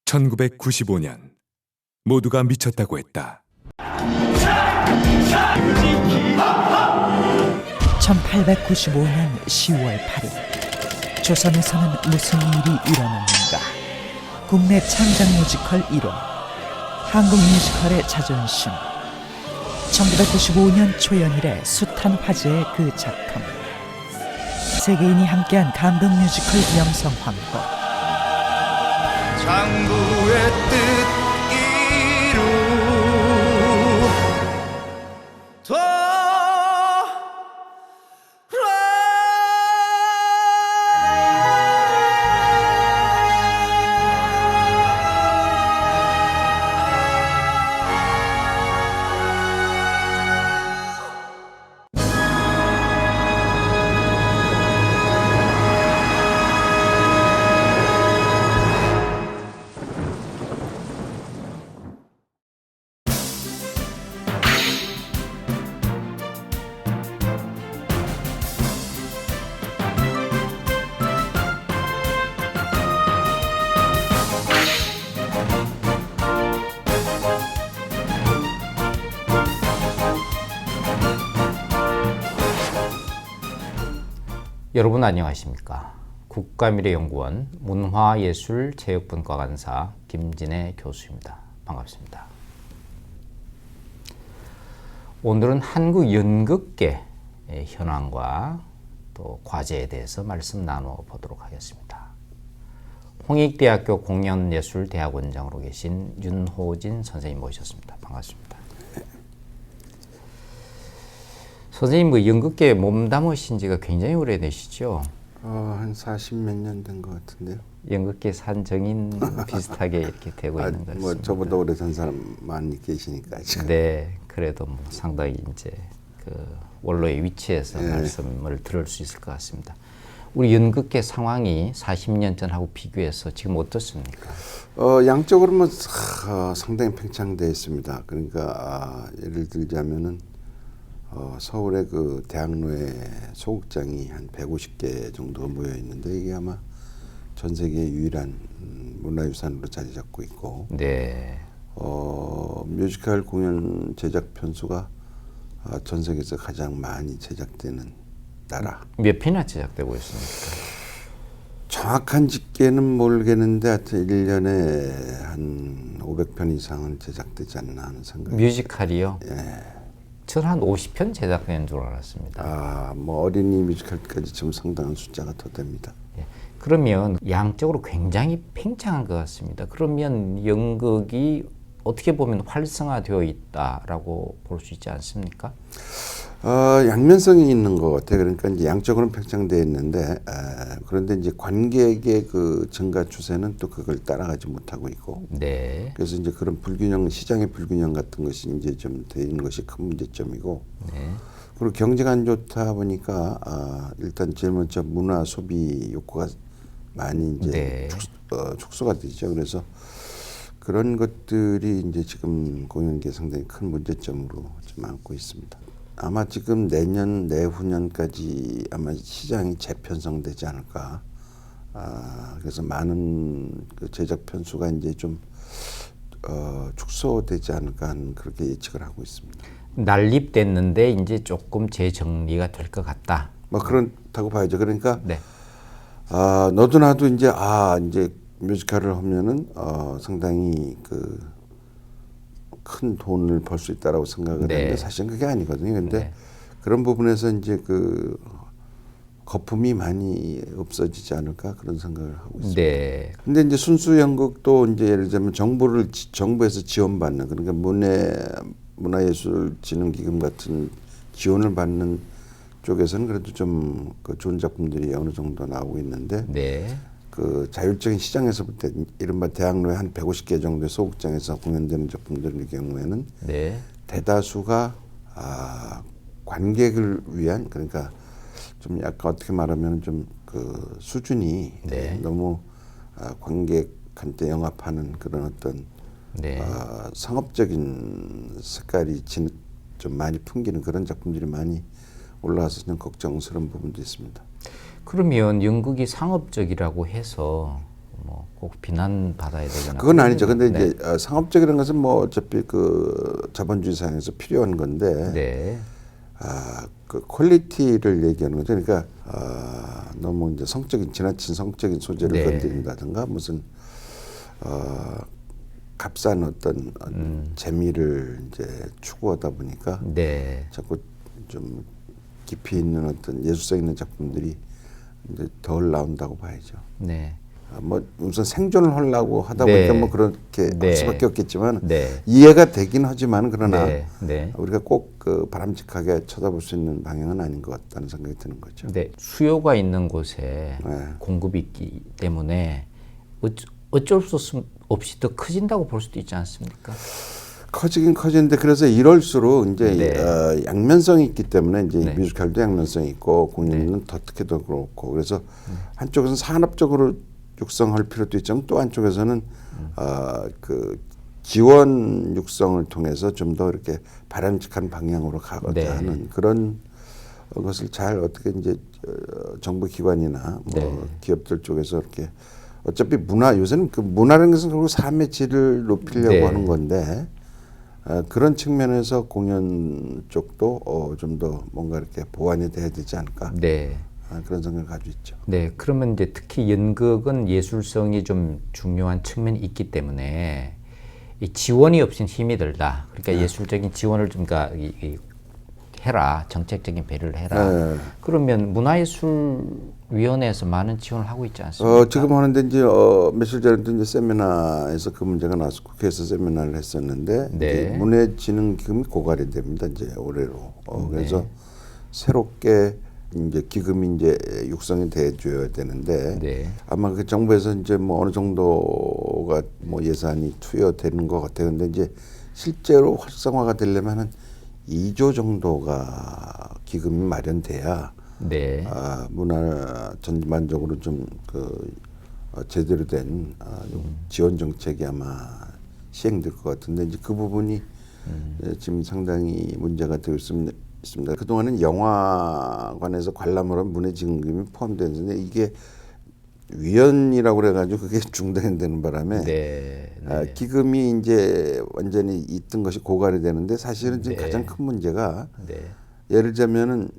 1995년 모두가 미쳤다고 했다. 1895년 10월 8일 조선에서는 무슨 일이 일어났는가. 국내 창작 뮤지컬 1호, 한국 뮤지컬의 자존심. 1995년 초연일의 숱한 화제의 그 작품. 세계인이 함께한 감동 뮤지컬 명성 황후. 장부의 뜻 여러분 안녕하십니까? 국가미래연구원 문화예술체육분과 강사 김진애 교수입니다. 반갑습니다. 오늘은 한국 연극계의 현황과 또 과제에 대해서 말씀 나누어 보도록 하겠습니다. 홍익대학교 공연예술대학원장으로 계신 윤호진 선생님 모셨습니다. 반갑습니다. 선생님, 연극계에 몸담으신 지가 굉장히 오래되시죠? 한 40몇 년 된 것 같은데요. 연극계 산정인 비슷하게 이렇게 되고 있는 것 같습니다. 뭐 저보다 오래된 사람 많이 계시니까 지금. 네, 그래도 뭐 상당히 이제 그 원로의 위치에서 말씀을 들을 수 있을 것 같습니다. 우리 연극계 상황이 40년 전하고 비교해서 지금 어떻습니까? 양적으로는 상당히 팽창되어 있습니다. 그러니까 예를 들자면은 서울의 그 대학로에 소극장이 한 150개 정도가 모여 있는데 이게 아마 전 세계 유일한 문화유산으로 자리 잡고 있고, 네. 뮤지컬 공연 제작 편수가 전 세계에서 가장 많이 제작되는 나라. 몇 편이나 제작되고 있습니까? 정확한 집계는 모르겠는데 하여튼 1년에 한 500편 이상은 제작되지 않나 하는 생각이. 뮤지컬이요? 예. 저는 한 50편 제작되는 줄 알았습니다. 뭐 어린이 뮤지컬까지 좀 상당한 숫자가 더 됩니다. 예. 그러면 양적으로 굉장히 팽창한 것 같습니다. 그러면 연극이 어떻게 보면 활성화되어 있다라고 볼 수 있지 않습니까? 양면성이 있는 것 같아요. 그러니까 이제 양적으로는 팽창되어 있는데, 그런데 이제 관객의 그 증가 추세는 또 그걸 따라가지 못하고 있고. 네. 그래서 이제 그런 불균형, 시장의 불균형 같은 것이 이제 좀 되는 것이 큰 문제점이고. 네. 그리고 경제가 안 좋다 보니까 일단 제일 먼저 문화 소비 욕구가 많이 이제 네. 축소가 되죠. 그래서 그런 것들이 이제 지금 공연계에 상당히 큰 문제점으로 좀 안고 있습니다. 아마 지금 내년, 내후년까지 아마 시장이 재편성되지 않을까. 그래서 많은 그 제작 편수가 이제 좀 축소되지 않을까 하는 그렇게 예측을 하고 있습니다. 난립됐는데 이제 조금 재정리가 될 것 같다. 뭐 그렇다고 봐야죠. 그러니까 네. 너도 나도 이제 이제 뮤지컬을 하면은 상당히 그 큰 돈을 벌 수 있다라고 생각을 네. 했는데 사실은 그게 아니거든요. 근데 네. 그런 부분에서 이제 그 거품이 많이 없어지지 않을까 그런 생각을 하고 있습니다. 네. 근데 이제 순수 연극도 이제 예를 들면 정부에서 지원받는, 그러니까 문화예술진흥기금 같은 지원을 받는 쪽에서는 그래도 좀 그 좋은 작품들이 어느 정도 나오고 있는데, 네. 그 자율적인 시장에서 볼 때 이른바 대학로에 한 150개 정도의 소극장에서 공연되는 작품들의 경우에는 네. 대다수가 관객을 위한, 그러니까 좀 약간 어떻게 말하면 좀 그 수준이 네. 너무 관객한테 영합하는 그런 어떤 네. 상업적인 색깔이 좀 많이 풍기는 그런 작품들이 많이 올라와서 좀 걱정스러운 부분도 있습니다. 그러면 연극이 상업적이라고 해서 뭐 꼭 비난 받아야 되거나 그건 아니죠. 근데 네. 이제 상업적이라는 것은 뭐 어차피 그 자본주의 사회에서 필요한 건데 네. 그 퀄리티를 얘기하는 거죠. 그러니까 너무 이제 지나친 성적인 소재를 네. 건드린다든가 무슨 값싼 어떤 재미를 이제 추구하다 보니까 네. 자꾸 좀 깊이 있는 어떤 예술성 있는 작품들이 이제 덜 나온다고 봐야죠. 네. 뭐 우선 생존을 하려고 하다 보니까 네. 뭐 그렇게 네. 할 수밖에 없겠지만 네. 이해가 되긴 하지만 그러나 네. 네. 우리가 꼭 그 바람직하게 쳐다볼 수 있는 방향은 아닌 것 같다는 생각이 드는 거죠. 네. 수요가 있는 곳에 네. 공급이 있기 때문에 어쩔 수 없이 더 커진다고 볼 수도 있지 않습니까? 커지긴 커지는데 그래서 이럴수록 이제 네. 양면성이 있기 때문에 이제 네. 뮤지컬도 양면성이 있고 공연은 더 특히 더 그렇고 그래서 한쪽에서는 산업적으로 육성할 필요도 있지만 또 한쪽에서는 그 지원 육성을 통해서 좀 더 이렇게 바람직한 방향으로 가고자 네. 하는 그런 것을 잘 어떻게 이제 정부 기관이나 뭐 네. 기업들 쪽에서 이렇게 어차피 요새는 그 문화라는 것은 결국 삶의 질을 높이려고 네. 하는 건데 그런 측면에서 공연 쪽도 좀 더 뭔가 이렇게 보완이 돼야 되지 않을까 네. 그런 생각을 가지고 있죠. 네, 그러면 이제 특히 연극은 예술성이 좀 중요한 측면이 있기 때문에 이 지원이 없인 힘이 들다. 그러니까 예술적인 지원을 좀 해라, 정책적인 배려를 해라. 네. 그러면 문화예술위원회에서 많은 지원을 하고 있지 않습니까? 지금 하는데 이제 며칠 전에도 이제 세미나에서 그 문제가 나와서 국회에서 세미나를 했었는데 네. 이제 문화진흥기금이 고갈이 됩니다. 이제 올해로. 그래서 새롭게 이제 기금이 이제 육성이 돼줘야 되는데 네. 아마 그 정부에서 이제 뭐 어느 정도가 뭐 예산이 투여되는 것 같아요. 근데 이제 실제로 활성화가 되려면 한 2조 정도가 기금이 마련돼야 네. 문화 전반적으로 좀 제대로 된 지원 정책이 아마 시행될 것 같은데 이제 그 부분이 지금 상당히 문제가 되고 있습니다. 그동안은 영화관에서 관람을 한 문화진흥금이 포함되는데 이게 위헌이라고 그래가지고 그게 중단되는 바람에 네. 기금이 이제 완전히 있던 것이 고갈이 되는데 사실은 지금 네. 가장 큰 문제가 네. 예를 들자면은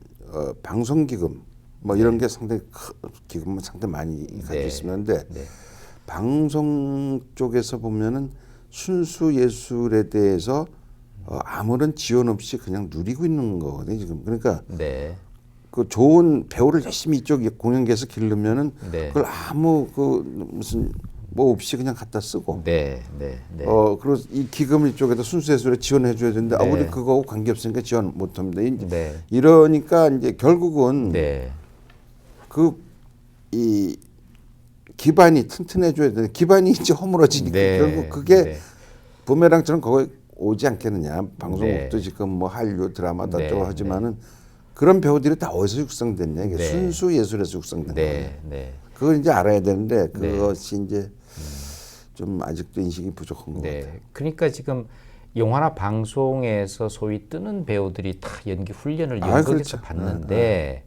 방송기금 뭐 이런 게 상당히 기금은 상당히 많이 가지고 있었는데 네. 방송 쪽에서 보면은 순수 예술에 대해서 아무런 지원 없이 그냥 누리고 있는 거거든요 지금. 그러니까 네. 그 좋은 배우를 열심히 이쪽 공연계에서 기르면은 네. 그걸 아무 무슨 뭐 없이 그냥 갖다 쓰고. 네. 네. 네. 그리고 이 기금을 이쪽에다 순수예술에 지원해줘야 되는데 네. 우리 그거하고 관계 없으니까 지원 못합니다. 네. 이러니까 이제 결국은 네. 이 기반이 튼튼해줘야 되는데 기반이 이제 허물어지니까 네. 결국 그게 네. 부메랑처럼 거기 오지 않겠느냐. 방송국도 네. 지금 뭐 한류 드라마도 네. 하지만은 그런 배우들이 다 어디서 육성됐냐. 이게 네. 순수 예술에서 육성된 거예요. 네. 네. 그걸 이제 알아야 되는데 그것이 이제 좀 아직도 인식이 부족한 것 같아요. 네. 그러니까 지금 영화나 방송에서 소위 뜨는 배우들이 다 연기 훈련을 연극에서 그렇죠. 받는데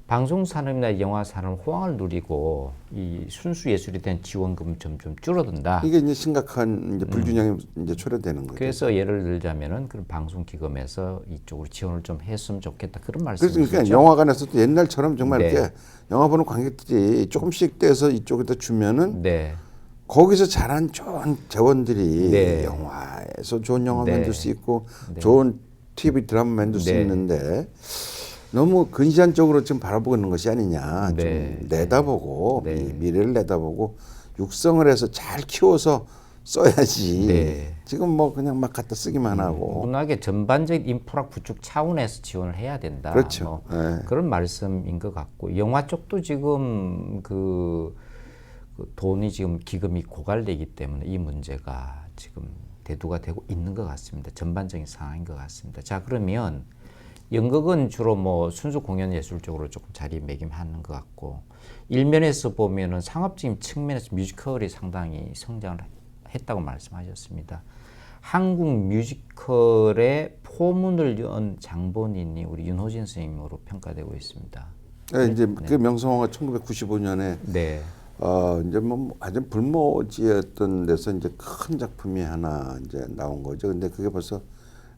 방송 산업이나 영화 산업 호황을 누리고 이 순수 예술에 대한 지원금은 점점 줄어든다. 이게 이제 심각한 이제 불균형이 이제 초래되는 거죠. 그래서 예를 들자면은 그런 방송 기금에서 이쪽으로 지원을 좀 했으면 좋겠다 그런 말씀이시죠. 그러니까 영화관에서도 옛날처럼 정말 네. 이렇게 영화 보는 관객들이 조금씩 떼서 이쪽에다 주면은 네. 거기서 자란 좋은 재원들이 네. 영화에서 좋은 영화 네. 만들 수 있고 좋은 TV 드라마 만들 수 네. 있는데 너무 근시안적으로 지금 바라보고 있는 것이 아니냐. 네. 좀 내다보고 네. 이 미래를 내다보고 육성을 해서 잘 키워서 써야지. 네. 지금 뭐 그냥 막 갖다 쓰기만 하고. 문학의 전반적인 인프라 구축 차원에서 지원을 해야 된다. 그렇죠. 뭐 네. 그런 말씀인 것 같고 영화 쪽도 지금 그 돈이 지금 기금이 고갈되기 때문에 이 문제가 지금 대두가 되고 있는 것 같습니다. 전반적인 상황인 것 같습니다. 자 그러면 연극은 주로 뭐 순수 공연 예술 쪽으로 조금 자리매김하는 것 같고 일면에서 보면은 상업적인 측면에서 뮤지컬이 상당히 성장을 했다고 말씀하셨습니다. 한국 뮤지컬의 포문을 연 장본인이 우리 윤호진 선생님으로 평가되고 있습니다. 네, 이제 그 명성황후가 1995년에 네. 이제 뭐 아주 불모지였던 데서 이제 큰 작품이 하나 이제 나온 거죠. 근데 그게 벌써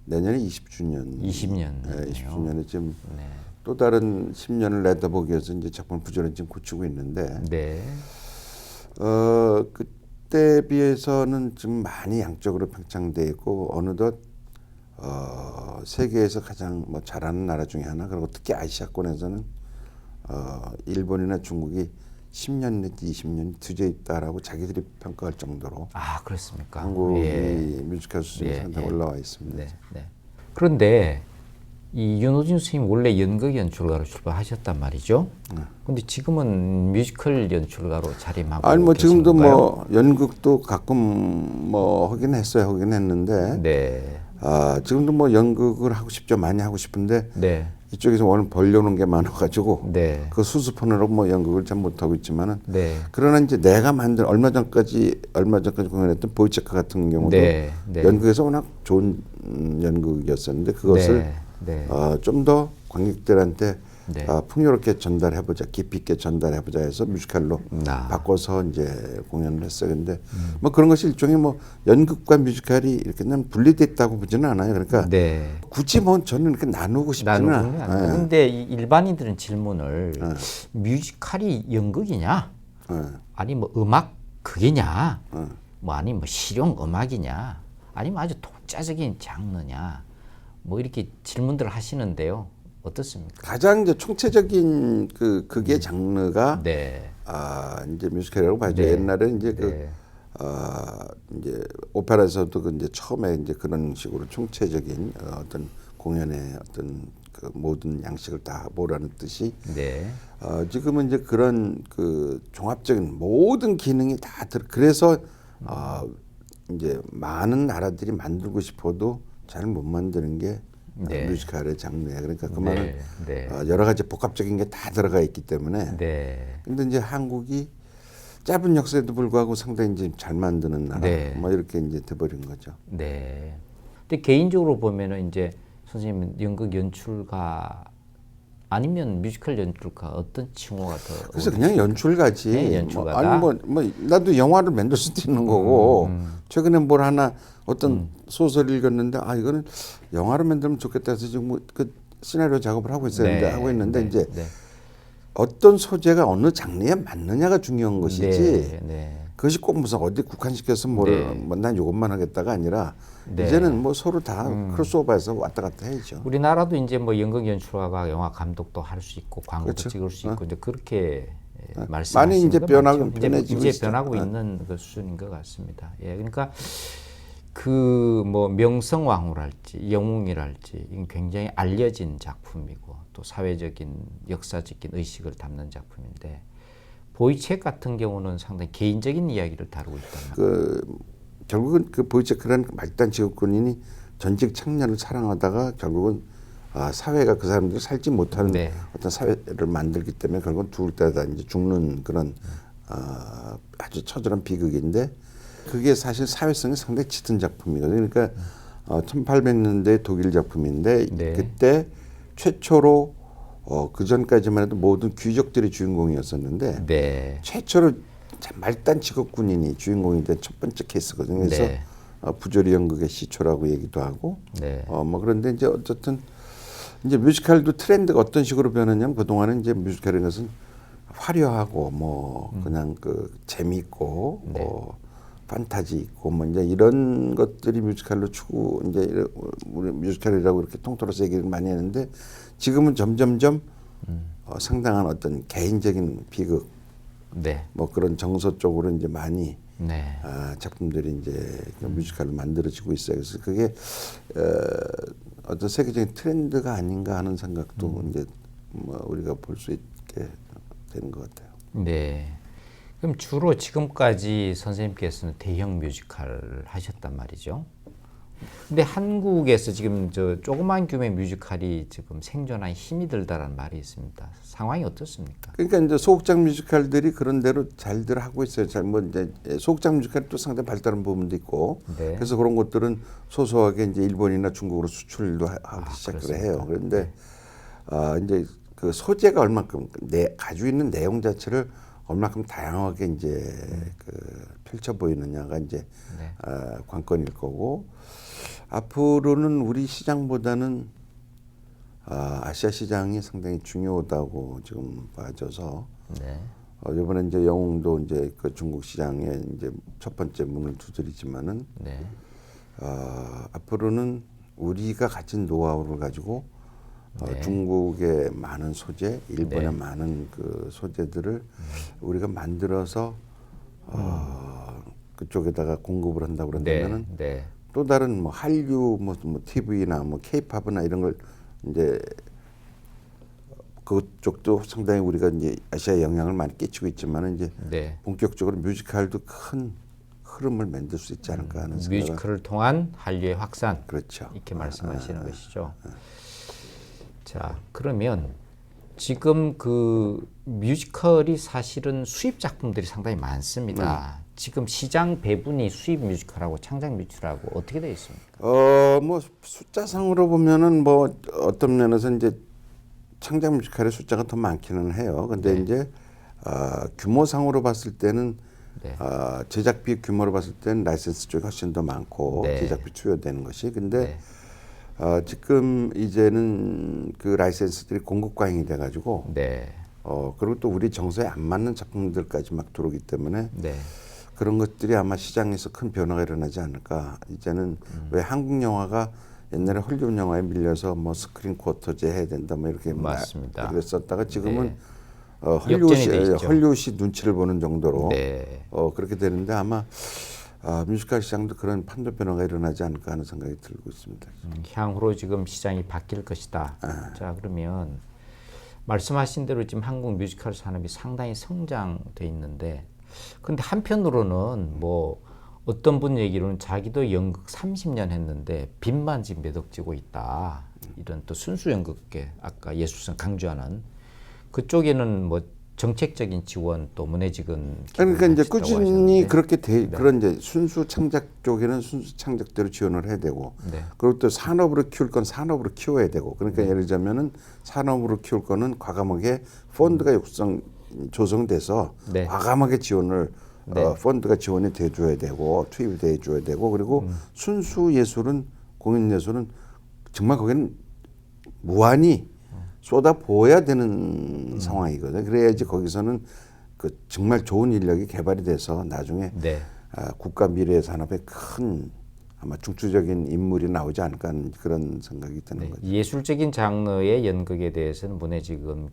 내년에 20주년. 20년. 네, 20주년에 지금 네. 또 다른 10년을 내다보기 위해서 이제 작품을 부지런히 지금 고치고 있는데, 네. 그때 비해서는 지금 많이 양적으로 팽창돼 있고 어느덧 세계에서 가장 뭐 잘하는 나라 중에 하나, 그리고 특히 아시아권에서는 일본이나 중국이 10년 내지 20년 뒤져 있다라고 자기들이 평가할 정도로 아, 그렇습니까? 한국이 예. 뮤지컬 수준이 예, 상당히 예. 올라와 있습니다. 네, 네. 그런데 이 윤호진 선생님 원래 연극 연출가로 출발하셨단 말이죠. 근데 지금은 뮤지컬 연출가로 자리하고 아니 뭐 계신 지금도 건가요? 뭐 연극도 가끔 뭐 하긴 했는데 네, 지금도 뭐 연극을 하고 싶죠. 많이 하고 싶은데 네, 이쪽에서 오늘 벌려놓은 게 많아가지고 네, 그 수습하느라고 뭐 연극을 잘 못하고 있지만은 네, 그러나 이제 내가 만든 얼마 전까지 공연했던 보이체크 같은 경우도 네, 네. 연극에서 워낙 좋은 연극이었었는데 그것을 네, 좀 더 관객들한테 네. 풍요롭게 전달해보자, 깊이 있게 전달해보자 해서 뮤지컬로 바꿔서 이제 공연을 했어요. 근데 뭐 그런 것이 일종의 뭐 연극과 뮤지컬이 이렇게 난 분리됐다고 보지는 않아요. 그러니까 네. 굳이 뭐 저는 이렇게 나누고 싶지는 나누는 게 아니고. 않아요. 근데 이 일반인들은 질문을 뮤지컬이 연극이냐? 아니 뭐 음악 극이냐? 뭐 아니 뭐 실용 음악이냐? 아니면 아주 독자적인 장르냐? 뭐 이렇게 질문들을 하시는데요. 어떻습니까? 가장 이제 총체적인 그게 장르가 네. 이제 뮤지컬이라고 봐야죠. 네. 옛날에 이제 네. 이제 오페라에서도 이제 처음에 이제 그런 식으로 총체적인 어떤 공연의 어떤 그 모든 양식을 다 보라는 뜻이 네. 지금은 이제 그런 그 종합적인 모든 기능이 다 그래서 이제 많은 나라들이 만들고 싶어도 잘 못 만드는 게 네. 뮤지컬의 장르예요. 그러니까 그 말은 네. 여러 가지 복합적인 게 다 들어가 있기 때문에. 네. 근데 이제 한국이 짧은 역사에도 불구하고 상당히 이제 잘 만드는 나라, 네. 뭐 이렇게 이제 돼버린 거죠. 네. 근데 개인적으로 보면은 이제 선생님은 연극 연출가 아니면 뮤지컬 연출가 어떤 칭호가 더? 그래서 그냥 연출가지. 네, 연출가다. 아니 뭐 나도 영화를 만들 수도 있는 거고. 최근에 뭘 하나 어떤 소설을 읽었는데 이거는 영화로 만들면 좋겠다 해서 지금 뭐 그 시나리오 작업을 하고 있었는데 하고 있는데 이제 어떤 소재가 어느 장르에 맞느냐가 중요한 것이지. 그것이 꼭 무슨 어디 국한시켜서 난 이것만 하겠다가 아니라 이제는 뭐 서로 다 크로스오버해서 왔다 갔다 해야죠. 우리나라도 이제 뭐 연극 연출가가 영화 감독도 할 수 있고 광고도 그렇죠. 찍을 수 있고 이제 그렇게 말씀하시는 많이 이제 거 변하고 맞죠? 변해지고 이제 있어요. 변하고 있는 그 수준인 것 같습니다. 예, 그러니까 그 뭐 명성황후랄지 영웅이랄지 이건 굉장히 알려진 작품이고 또 사회적인 역사적인 의식을 담는 작품인데 보이책 같은 경우는 상당히 개인적인 이야기를 다루고 있다. 결국은 그 보이체크라는 말단 직업군인이 전직 청년을 사랑하다가 결국은 사회가 그 사람들이 살지 못하는 어떤 사회를 만들기 때문에 결국은 죽을 때다 이제 죽는 그런 아주 처절한 비극인데 그게 사실 사회성이 상당히 짙은 작품이거든요. 그러니까 1800년대 독일 작품인데 그때 최초로 그 전까지만 해도 모든 귀족들이 주인공이었었는데 최초로 말단 직업군인이 주인공이 된 첫 번째 케이스거든요. 그래서 부조리 연극의 시초라고 얘기도 하고 뭐 그런데 이제 어쨌든 이제 뮤지컬도 트렌드가 어떤 식으로 변하냐면 그동안은 이제 뮤지컬인 것은 화려하고 뭐 그냥 그 재미있고 뭐 판타지 있고 뭐 이제 이런 것들이 뮤지컬로 추구 이제 우리 뮤지컬이라고 이렇게 통틀어서 얘기를 많이 했는데 지금은 점점점 상당한 어떤 개인적인 비극 뭐 그런 정서 쪽으로 이제 많이 작품들이 이제 뮤지컬로 만들어지고 있어요. 그래서 그게 어떤 세계적인 트렌드가 아닌가 하는 생각도 이제 뭐 우리가 볼 수 있게 되는 것 같아요. 네. 그럼 주로 지금까지 선생님께서는 대형 뮤지컬을 하셨단 말이죠. 근데 한국에서 지금 저 조그만 규모의 뮤지컬이 지금 생존한 힘이 들다라는 말이 있습니다. 상황이 어떻습니까? 그러니까 이제 소극장 뮤지컬들이 그런 대로 잘들 하고 있어요. 뭐 이제 소극장 뮤지컬이 또 상당히 발달한 부분도 있고, 그래서 그런 것들은 소소하게 이제 일본이나 중국으로 수출도 하기 시작을 해요. 그런데 이제 그 소재가 얼만큼 가지고 있는 내용 자체를 얼마큼 다양하게 이제 그 펼쳐 보이느냐가 이제 네. 관건일 거고 앞으로는 우리 시장보다는 아시아 시장이 상당히 중요하다고 지금 봐져서 네. 이번에 이제 영웅도 이제 그 중국 시장에 이제 첫 번째 문을 두드리지만은 네. 앞으로는 우리가 가진 노하우를 가지고 네. 중국의 많은 소재, 일본의 네. 많은 그 소재들을 우리가 만들어서 그쪽에다가 공급을 한다고 그런다면은 네. 또 다른 뭐 한류 뭐 TV나 뭐 K-팝이나 이런 걸 이제 그쪽도 상당히 우리가 이제 아시아에 영향을 많이 끼치고 있지만은 이제 네. 본격적으로 뮤지컬도 큰 흐름을 만들 수 있지 않을까 하는 생각을. 뮤지컬을 통한 한류의 확산. 그렇죠. 이렇게 말씀하시는 것이죠. 자, 그러면 지금 그 뮤지컬이 사실은 수입 작품들이 상당히 많습니다. 지금 시장 배분이 수입 뮤지컬하고 창작 뮤지컬하고 어떻게 되어 있습니까? 뭐 숫자상으로 보면은 뭐 어떤 면에서 이제 창작 뮤지컬의 숫자가 더 많기는 해요. 근데 네. 이제 규모상으로 봤을 때는 네. 제작비 규모로 봤을 때는 라이센스 쪽이 훨씬 더 많고 네. 제작비 투여되는 것이. 근데 네. 지금 이제는 그 라이센스들이 공급 과잉이 돼가지고 네. 그리고 또 우리 정서에 안 맞는 작품들까지 막 들어오기 때문에 네. 그런 것들이 아마 시장에서 큰 변화가 일어나지 않을까. 이제는 왜 한국 영화가 옛날에 헐리우드 영화에 밀려서 뭐 스크린 쿼터제 해야 된다 뭐 이렇게 맞습니다. 그랬었다가 지금은 네. 역전이 돼 있죠. 헐리우드 눈치를 보는 정도로 네. 그렇게 되는데 아마 뮤지컬 시장도 그런 판도 변화가 일어나지 않을까 하는 생각이 들고 있습니다. 향후로 지금 시장이 바뀔 것이다. 자, 그러면 말씀하신 대로 지금 한국 뮤지컬 산업이 상당히 성장돼 있는데, 근데 한편으로는 뭐 어떤 분 얘기로는 자기도 연극 30년 했는데 빚만 지금 몇 억 지고 있다. 이런 또 순수 연극계 아까 예술성 강조하는 그쪽에는 뭐 정책적인 지원 또 문해직은 그러니까 이제 기부를 꾸준히 하셨다고 그렇게 네. 그런 이제 순수 창작 쪽에는 순수 창작대로 지원을 해야 되고 네. 그리고 또 산업으로 키울 건 산업으로 키워야 되고 그러니까 예를 들자면은 산업으로 키울 거는 과감하게 펀드가 조성돼서 네. 과감하게 지원을 네. 펀드가 지원이 돼줘야 되고 투입이 돼줘야 되고 그리고 순수 예술은 공연 예술은 정말 거기는 무한히 쏟아 부어야 되는 상황이거든요. 그래야지 거기서는 그 정말 좋은 인력이 개발이 돼서 나중에 네. 국가 미래 산업에 큰 아마 중추적인 인물이 나오지 않을까 하는 그런 생각이 드는 네. 거죠. 예술적인 장르의 연극에 대해서는 문해지금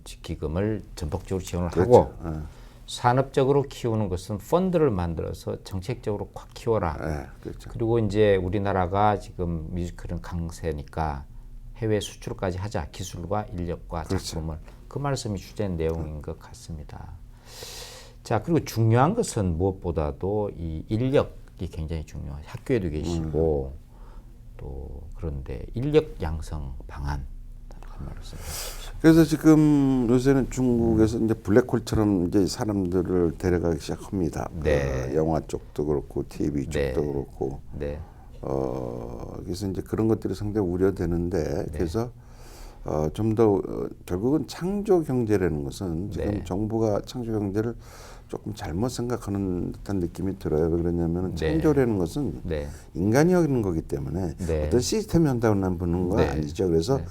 기금을 전폭적으로 지원을 그렇죠. 하고 산업적으로 키우는 것은 펀드를 만들어서 정책적으로 꽉 키워라. 네, 그렇죠. 그리고 이제 우리나라가 지금 뮤지컬은 강세니까 해외 수출까지 하자. 기술과 인력과 그렇죠. 작품을. 그 말씀이 주된 내용인 것 같습니다. 자, 그리고 중요한 것은 무엇보다도 이 인력이 굉장히 중요해요. 학교에도 계시고 또 그런데 인력 양성 방안 한 말씀 해주십시오. 그래서 지금 요새는 중국에서 이제 블랙홀처럼 이제 사람들을 데려가기 시작합니다. 네. 영화 쪽도 그렇고 TV 쪽도 네. 그렇고. 네. 그래서 이제 그런 것들이 상당히 우려되는데 그래서 좀 더 결국은 창조 경제라는 것은 지금 네. 정부가 창조 경제를 조금 잘못 생각하는 듯한 느낌이 들어요. 왜 그러냐면 네. 창조라는 것은 네. 인간이 하는 거기 때문에 네. 어떤 시스템이 한다고 보는 건 네. 아니죠. 그래서 네.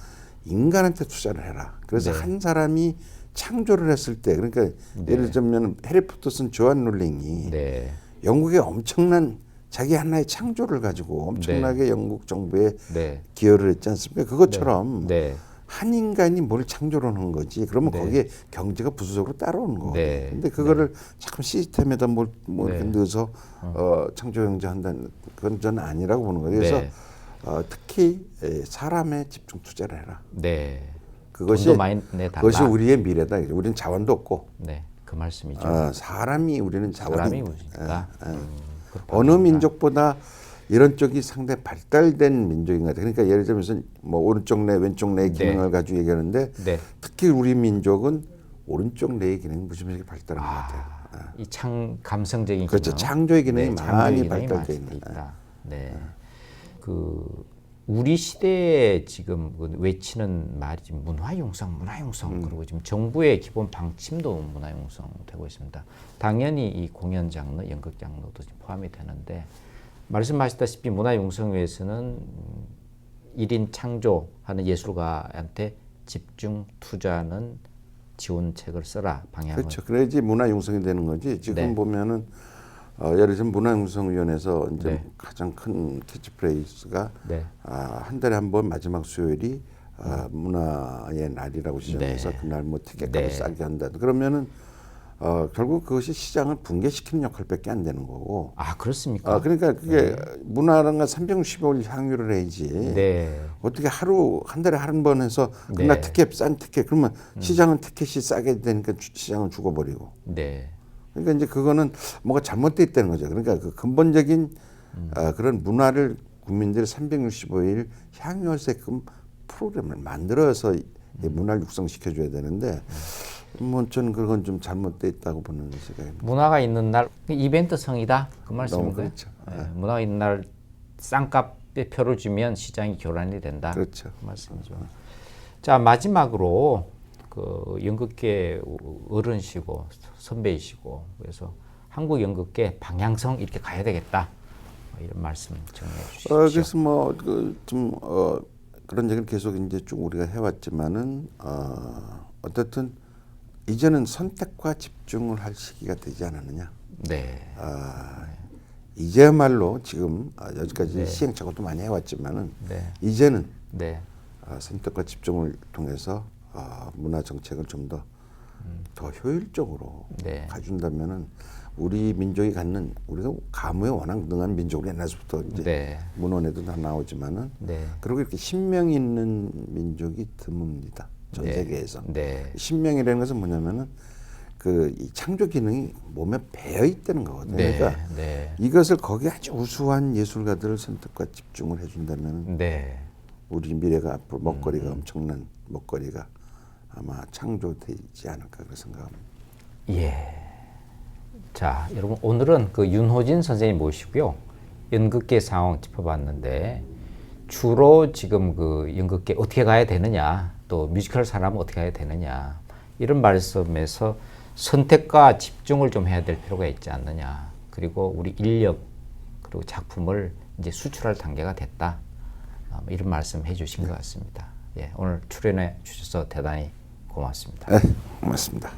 인간한테 투자를 해라. 그래서 네. 한 사람이 창조를 했을 때 그러니까 네. 예를 들면 해리포터 쓴 조안 롤링이 네. 영국의 엄청난 자기 하나의 창조를 가지고 엄청나게 영국 정부에 네. 기여를 했지 않습니까? 그것처럼 네. 한 인간이 뭘 창조를 하는 거지. 그러면 네. 거기에 경제가 부수적으로 따라오는 거예요. 네. 근데 그거를 자꾸 시스템에다 뭐 네. 이렇게 넣어서 창조 경제 한다는 그건 저는 아니라고 보는 거예요. 그래서 네. 특히 사람에 집중 투자를 해라. 네. 그것이 돈도 많이 내달라. 그것이 우리의 미래다. 우리는 자원도 없고 네. 그 말씀이죠. 사람이 우리는 사람이 자원이 우리니까. 어느 민족보다 이런 쪽이 상당히 발달된 민족인 것 같아요. 그러니까 예를 들면서 뭐 오른쪽 뇌, 왼쪽 뇌의 기능을 네. 가지고 얘기하는데 네. 특히 우리 민족은 오른쪽 뇌의 기능이 무지하게 발달한 것 같아요. 이 감성적인 그렇죠. 기능. 창조의 기능이 네, 많이 창조의 기능이 발달돼 많이 있는. 있다. 네. 그 우리 시대에 지금 그 외치는 말이 지금 문화융성, 문화융성 그리고 지금 정부의 기본 방침도 문화융성 되고 있습니다. 당연히 이 공연 장르, 연극 장르도 지금 포함이 되는데 말씀하셨다시피 문화융성 위해서는 1인 창조하는 예술가한테 집중 투자하는 지원책을 써라 방향을. 그렇죠. 그래야지 문화 융성이 되는 거지. 지금 네. 보면은 예를 들면 문화융성위원회에서 이제 네. 가장 큰 캐치프레이즈가 네. 한 달에 한 번 마지막 수요일이 문화의 날이라고 지정해서 네. 그날 뭐 티켓값을 네. 싸게 한다. 그러면은 결국 그것이 시장을 붕괴시키는 역할밖에 안 되는 거고. 아 그렇습니까? 그러니까 그게 문화라는 건 365일 향유를 해야지. 네. 어떻게 한 달에 한 번 해서 그날 네. 티켓 싼 티켓 그러면 시장은 티켓이 싸게 되니까 시장을 죽어버리고. 네. 그러니까 이제 그거는 뭐가 잘못돼 있다는 거죠. 그러니까 그 근본적인 그런 문화를 국민들이 365일 향유할 수 있게끔 프로그램을 만들어서 이 문화를 육성시켜줘야 되는데 뭐 저는 그건 좀 잘못돼 있다고 보는 생각입니다. 문화가 있는 날 이벤트성이다 그 말씀인가요? 그렇죠. 네. 문화가 있는 날 싼값에 표를 주면 시장이 교란이 된다. 그렇죠. 그 말씀이죠. 자 마지막으로 그 연극계 어른이시고 선배이시고 그래서 한국 연극계 방향성 이렇게 가야 되겠다 이런 말씀 정리해 주시죠. 그래서 뭐 그런 얘기를 계속 이제 쭉 우리가 해왔지만은 어쨌든 이제는 선택과 집중을 할 시기가 되지 않았느냐. 네. 이제야말로 지금 여기까지 네. 시행착오도 많이 해왔지만은 네. 이제는 네. 선택과 집중을 통해서 문화 정책을 좀 더 효율적으로 네. 가준다면은 우리 민족이 갖는 우리가 가무에 워낙 능한 민족으로 옛날부터 이제 네. 문헌에도 다 나오지만은 네. 그리고 이렇게 신명 있는 민족이 드뭅니다. 전 네. 세계에서. 네. 신명이라는 것은 뭐냐면은 이 창조 기능이 몸에 배어 있다는 거거든요. 네. 그러니까 네. 이것을 거기에 아주 우수한 예술가들을 선택과 집중을 해준다면 네. 우리 미래가 앞으로 먹거리가 엄청난 먹거리가 아마 창조되지 않을까 그렇게 생각합니다. 예. 자, 여러분 오늘은 그 윤호진 선생님 모시고요. 연극계 상황 짚어봤는데 주로 지금 그 연극계 어떻게 가야 되느냐, 또 뮤지컬 사람은 어떻게 가야 되느냐 이런 말씀에서 선택과 집중을 좀 해야 될 필요가 있지 않느냐. 그리고 우리 인력 그리고 작품을 이제 수출할 단계가 됐다. 이런 말씀 해주신 것 같습니다. 예, 오늘 출연해 주셔서 대단히 고맙습니다. 네, 고맙습니다.